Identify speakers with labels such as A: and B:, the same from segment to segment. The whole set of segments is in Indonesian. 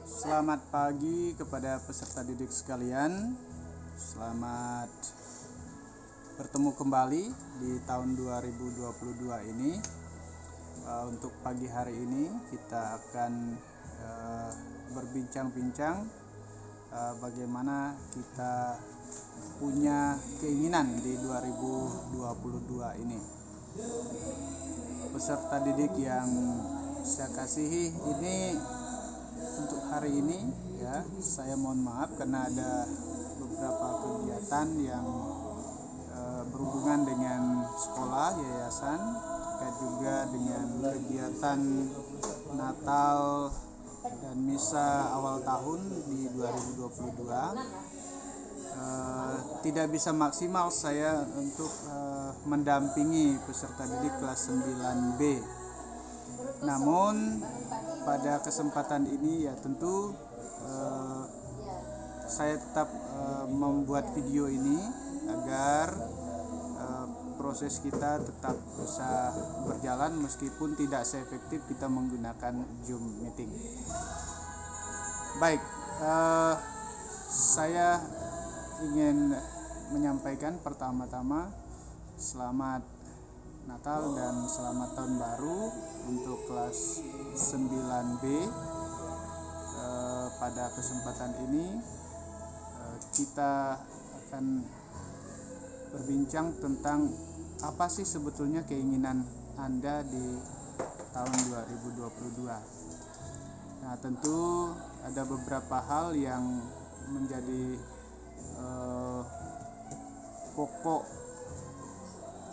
A: Selamat pagi kepada peserta didik sekalian. Selamat bertemu kembali di tahun 2022 ini. Untuk pagi hari ini kita akan berbincang-bincang bagaimana kita punya keinginan di 2022 ini. Peserta didik yang saya kasihi, ini untuk hari ini ya, saya mohon maaf karena ada beberapa kegiatan yang berhubungan dengan sekolah, yayasan, terkait juga dengan kegiatan Natal dan misa awal tahun di 2022. Tidak bisa maksimal saya untuk mendampingi peserta didik kelas 9B. Namun pada kesempatan ini ya tentu saya tetap membuat video ini agar proses kita tetap bisa berjalan meskipun tidak seefektif kita menggunakan Zoom meeting. Baik, saya ingin menyampaikan pertama-tama selamat Natal dan selamat tahun baru untuk kelas 9B. Pada kesempatan ini kita akan berbincang tentang apa sih sebetulnya keinginan Anda di tahun 2022. Nah, tentu ada beberapa hal yang menjadi pokok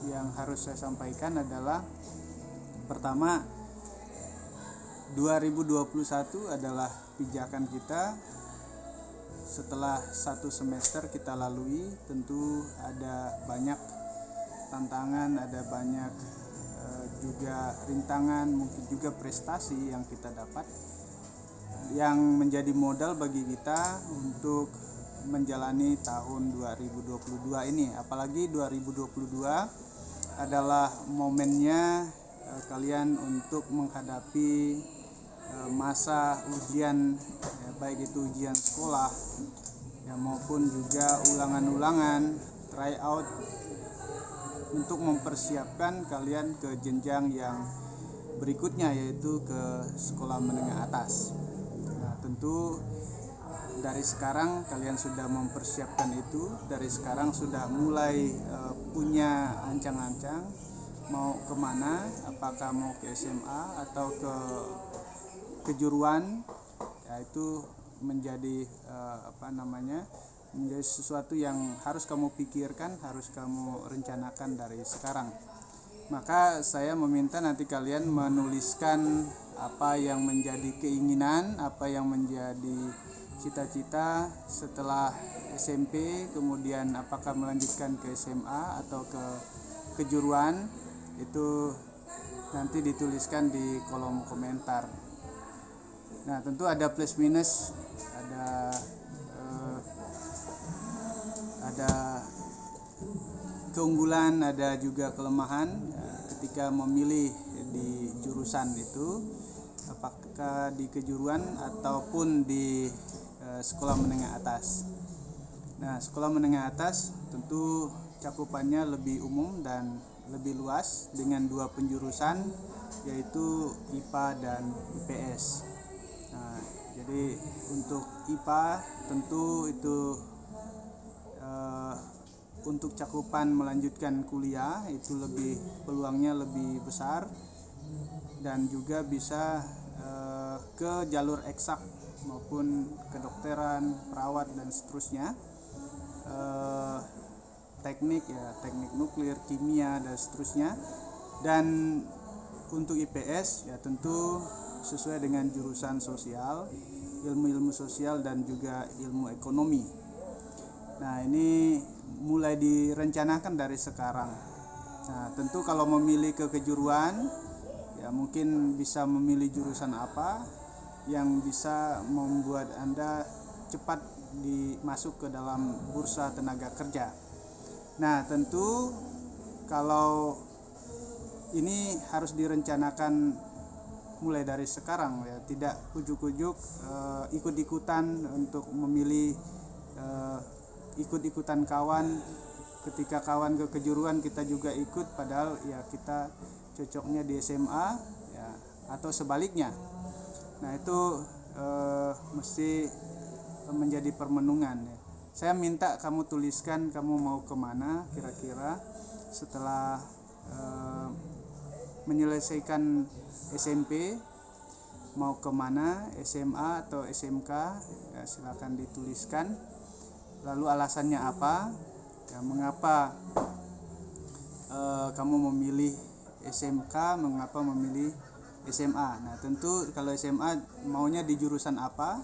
A: yang harus saya sampaikan adalah pertama, 2021 adalah pijakan kita. Setelah satu semester kita lalui, tentu ada banyak tantangan, ada banyak juga rintangan, mungkin juga prestasi yang kita dapat, yang menjadi modal bagi kita untuk menjalani tahun 2022 ini. Apalagi 2022 adalah momennya kalian untuk menghadapi masa ujian, ya, baik itu ujian sekolah ya, maupun juga ulangan-ulangan, tryout, untuk mempersiapkan kalian ke jenjang yang berikutnya, yaitu ke sekolah menengah atas. Nah, tentu dari sekarang kalian sudah mempersiapkan itu, dari sekarang sudah mulai punya ancang-ancang mau kemana, apakah mau ke SMA atau ke kejuruan, ya itu menjadi menjadi sesuatu yang harus kamu pikirkan, harus kamu rencanakan dari sekarang. Maka saya meminta nanti kalian menuliskan apa yang menjadi keinginan, apa yang menjadi cita-cita setelah SMP, kemudian apakah melanjutkan ke SMA atau ke kejuruan, itu nanti dituliskan di kolom komentar. Nah, tentu ada plus minus, ada keunggulan, ada juga kelemahan ketika memilih di jurusan itu, apakah di kejuruan ataupun di sekolah menengah atas. Nah, sekolah menengah atas tentu cakupannya lebih umum dan lebih luas dengan dua penjurusan, yaitu IPA dan IPS. Nah, jadi untuk IPA tentu itu untuk cakupan melanjutkan kuliah itu lebih peluangnya lebih besar dan juga bisa ke jalur eksak maupun kedokteran, perawat dan seterusnya, teknik nuklir, kimia dan seterusnya. Dan untuk IPS ya tentu sesuai dengan jurusan sosial, ilmu sosial dan juga ilmu ekonomi. Nah, ini mulai direncanakan dari sekarang. Nah, tentu kalau memilih ke kejuruan ya mungkin bisa memilih jurusan apa yang bisa membuat Anda cepat masuk ke dalam bursa tenaga kerja. Nah, tentu kalau ini harus direncanakan mulai dari sekarang ya, tidak ujuk-ujuk ikut-ikutan untuk memilih, ikut-ikutan kawan. Ketika kawan ke kejuruan kita juga ikut, padahal ya kita cocoknya di SMA ya, atau sebaliknya. Nah itu mesti menjadi permenungan ya. Saya minta kamu tuliskan kamu mau kemana kira-kira setelah menyelesaikan SMP, mau kemana, SMA atau SMK ya, silakan dituliskan. Lalu alasannya apa ya, mengapa kamu memilih SMK, mengapa memilih SMA. Nah tentu kalau SMA maunya di jurusan apa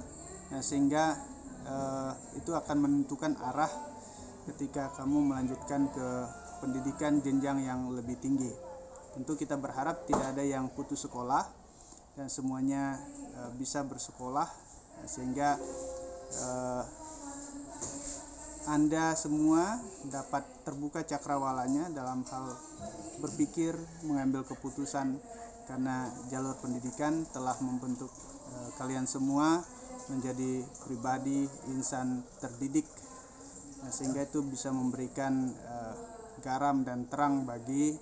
A: ya, sehingga itu akan menentukan arah ketika kamu melanjutkan ke pendidikan jenjang yang lebih tinggi. Tentu kita berharap tidak ada yang putus sekolah dan semuanya bisa bersekolah, sehingga Anda semua dapat terbuka cakrawalanya dalam hal berpikir, mengambil keputusan, karena jalur pendidikan telah membentuk kalian semua menjadi pribadi insan terdidik, sehingga itu bisa memberikan garam dan terang bagi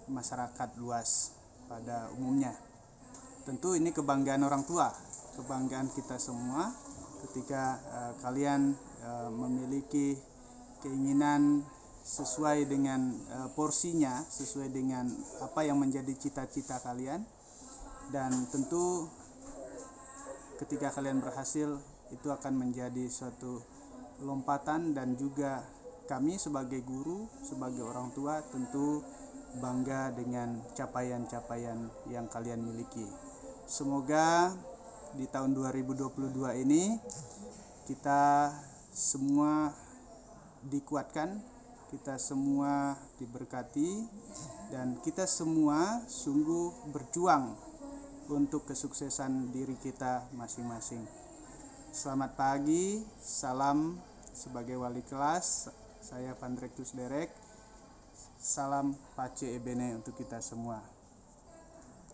A: masyarakat luas pada umumnya. Tentu ini kebanggaan orang tua, kebanggaan kita semua ketika kalian memiliki keinginan sesuai dengan porsinya, sesuai dengan apa yang menjadi cita-cita kalian. Dan tentu ketika kalian berhasil, itu akan menjadi suatu lompatan, dan juga kami sebagai guru, sebagai orang tua tentu bangga dengan capaian-capaian yang kalian miliki. Semoga di tahun 2022 ini kita semua dikuatkan, kita semua diberkati, dan kita semua sungguh berjuang untuk kesuksesan diri kita masing-masing. Selamat pagi, salam sebagai wali kelas, saya Pandrektus Derek. Salam Pace Ebene untuk kita semua.